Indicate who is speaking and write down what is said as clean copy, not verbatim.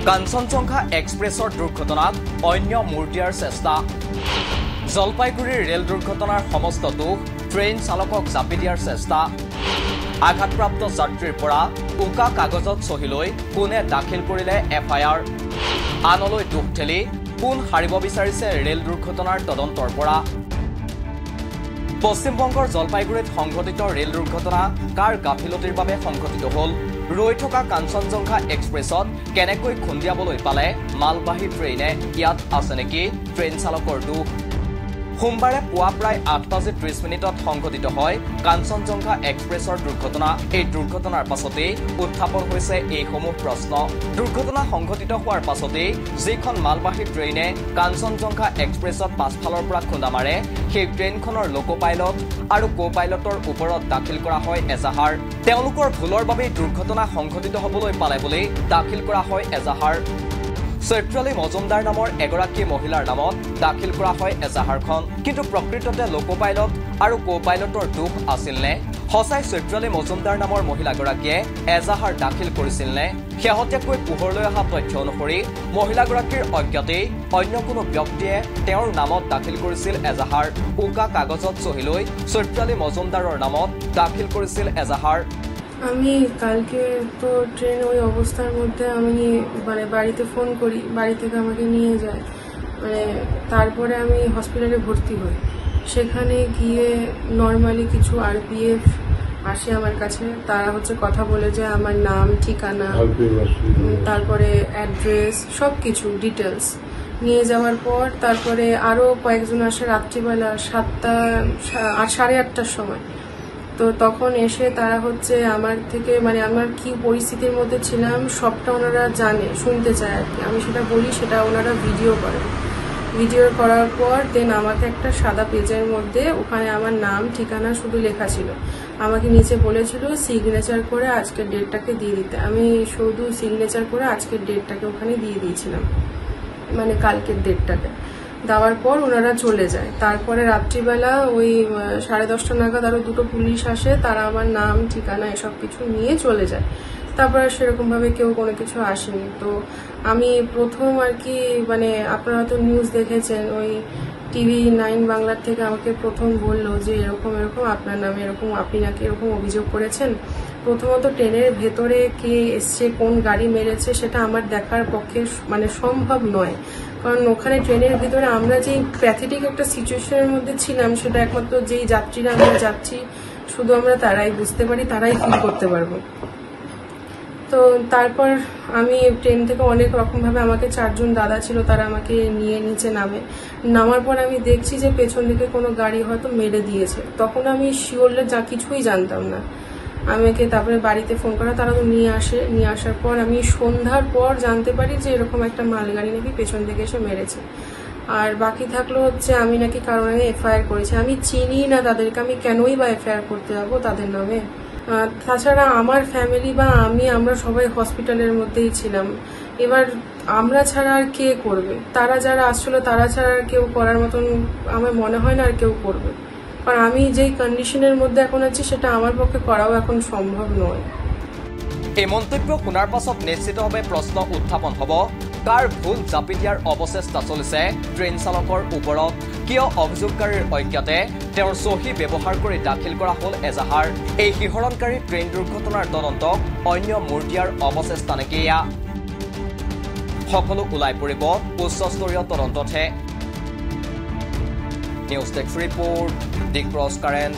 Speaker 1: কাঞ্চনজঙ্ঘা এক্সপ্ৰেছৰ দুৰ্ঘটনাত অন্য মূৰ্তিয়াৰ চেষ্টা জলপাইগুৰিৰ ৰেল দুৰ্ঘটনাৰ সমস্ত দোষ ট্ৰেইন চালকক জাপি দিয়াৰ চেষ্টা আঘাতপ্ৰাপ্ত যাত্ৰীৰ পৰা উকা কাগজত চহী লৈ কোনে দাখিল কৰিলে এফআইআৰ আনলৈ দুখ ঠেলি কোন হাৰিব বিচাৰিছে ৰেল দুৰ্ঘটনাৰ তদন্তৰ পৰা পশ্চিমবংগৰ জলপাইগুৰিত সংঘটিত ৰেল দুৰ্ঘটনা কাৰ গাফিলতিৰ বাবে সংঘটিত হ'ল ৰৈ থকা কাঞ্চনজঙ্ঘা এক্সপ্ৰেছত কেনেকৈ খুন্দিয়াবলৈ পালে মালবাহী ট্ৰেইনে ইয়াত আছে নেকি ট্ৰেইন চালকৰ দুখ সোমবাৰে পুৱা প্ৰায় 8:30 সংঘটিত হয় কাঞ্চনজঙ্ঘা এক্সপ্ৰেছৰ দুৰ্ঘটনা এই দুৰ্ঘটনাৰ পাছতেই উত্থাপন হৈছে এইসমূহ প্ৰশ্ন দুৰ্ঘটনা সংঘটিত হোৱাৰ পাছতেই যিখন মালবাহী ট্ৰেইনে কাঞ্চনজঙ্ঘা এক্সপ্ৰেছত পাছফালৰ পৰা খুন্দা মাৰে সেই ট্ৰেইনখনৰ লোকো পাইলট আৰু কো পাইলটৰ ওপৰত দাখিল কৰা হয় এজাহাৰ তেওঁলোকৰ ভুলৰ বাবে দুৰ্ঘটনা সংঘটিত হ'বলৈ পালে বুলি দাখিল কৰা হয় এজাহাৰ চৈত্ৰালী মজুমদাৰ নামৰ এগৰাকী মহিলাৰ নামত দাখিল কৰা হয় এজাহাৰখন কিন্তু প্ৰকৃততে লোকো পাইলট আৰু কো পাইলটৰ দুখ আছিল নে হসাই চৈত্ৰালী মজুমদাৰ নামৰ মহিলাগৰাকীয়ে এজাহাৰ দাখিল কৰিছিল নে শেহতীয়াকৈ পোহৰলৈ অহা তথ্য অনুসৰি মহিলাগৰাকীৰ অজ্ঞাতেই অন্য কোনো ব্যক্তিয়ে তেওঁৰ নামত দাখিল কৰিছিল এজাহাৰ উকা কাগজত চহী লৈ চৈত্ৰালী মজুমদাৰৰ নামত দাখিল কৰিছিল এজাহাৰ
Speaker 2: আমি কালকে তো ট্রেন ওই অবস্থার মধ্যে আমি মানে বাড়িতে ফোন করি বাড়ি থেকে আমাকে নিয়ে যায় মানে তারপরে আমি হসপিটালে ভর্তি হই সেখানে গিয়ে নর্মালি কিছু আরপিএফ আসে আমার কাছে তারা হচ্ছে কথা বলে যে আমার নাম ঠিকানা তারপরে অ্যাড্রেস সব কিছু ডিটেলস নিয়ে যাওয়ার পর তারপরে আরও কয়েকজন আসে রাত্রিবেলা 8:30টার সময় তো তখন এসে তারা হচ্ছে আমার থেকে মানে আমার কি পরিস্থিতির মধ্যে ছিলাম সবটা ওনারা জানে শুনতে চায় আর কি আমি সেটা বলি সেটা ওনারা ভিডিও করেন ভিডিও করার পর দেন আমাকে একটা সাদা পেজের মধ্যে ওখানে আমার নাম ঠিকানা শুধু লেখা ছিল আমাকে নিচে বলেছিল সিগনেচার করে আজকের ডেটটাকে দিয়ে দিতে আমি শুধু সিগনেচার করে আজকের ডেটটাকে ওখানে দিয়ে দিয়েছিলাম মানে কালকের ডেটটাকে দেওয়ার পর ওনারা চলে যায় তারপরে রাত্রিবেলা ওই 10:30 নাগাদ আরো দুটো পুলিশ আসে তারা আমার নাম ঠিকানা এসব কিছু নিয়ে চলে যায় তারপরে সেরকমভাবে কেউ কোনো কিছু আসেনি তো আমি প্রথম আর কি মানে আপনারা তো নিউজ দেখেছেন ওই TV9 বাংলার থেকে আমাকে প্রথম বললো যে এরকম এরকম আপনার নামে এরকম আপনি নাকি এরকম অভিযোগ করেছেন প্রথমত ট্রেনের ভেতরে কে এসছে কোন গাড়ি মেরেছে সেটা আমার দেখার পক্ষে মানে সম্ভব নয় কারণ ওখানে ট্রেনের ভিতরে আমরা যে প্যাথেটিক একটা সিচুয়েশনের মধ্যে ছিলাম সেটা একমাত্র যেই যাত্রীরা আমরা যাচ্ছি শুধু আমরা তারাই বুঝতে পারি তারাই ফিল করতে পারবো তো তারপর আমি ট্রেন থেকে অনেক রকমভাবে আমাকে 4 জন দাদা ছিল তারা আমাকে নিয়ে নিচে নামার পর আমি দেখছি যে পেছন দিকে কোনো গাড়ি হয়তো মেরে দিয়েছে তখন আমি শিওরলি যা কিছুই জানতাম না আমাকে তারপরে বাড়িতে ফোন করা তারা তো নিয়ে আসার পর আমি সন্ধ্যার পর জানতে পারি যে এরকম একটা মালগাড়ি নাকি পেছন থেকে এসে মেরেছে আর বাকি থাকলো হচ্ছে আমি নাকি কারণ এফআইআর করেছি আমি চিনি না তাদেরকে আমি কেনই বা এফআইআর করতে যাবো তাদের নামে তাছাড়া আমার ফ্যামিলি বা আমরা সবাই হসপিটালের মধ্যেই ছিলাম এবার আমরা ছাড়া আর কে করবে তারা যারা আসলে তারা ছাড়া আর কেউ করার মতন আমার মনে হয় না আর কেউ করবে কারণ আমি যেই কন্ডিশনের মধ্যে এখন আছি সেটা আমার পক্ষে করাও এখন সম্ভব নয়
Speaker 1: এই মন্তব্য শুনাৰ পাছত নিশ্চিতভাৱে প্ৰশ্ন উত্থাপন হ'ব কাৰ ভুল জাপি দিয়াৰ অৱচেষ্টা চলিছে ট্ৰেইন চালকৰ ওপৰত কিয় অভিযোগকাৰীৰ অজ্ঞাতে তেওঁৰ চহী ব্যৱহাৰ কৰি দাখিল কৰা হ'ল এজাহাৰ এই শিহৰণকাৰী ট্ৰেইন দুৰ্ঘটনাৰ তদন্তক অন্য মূৰ দিয়াৰ অৱচেষ্টা নেকি এয়া সকলো ওলাই পৰিব উচ্চস্তৰীয় তদন্ততহে news desk report the cross current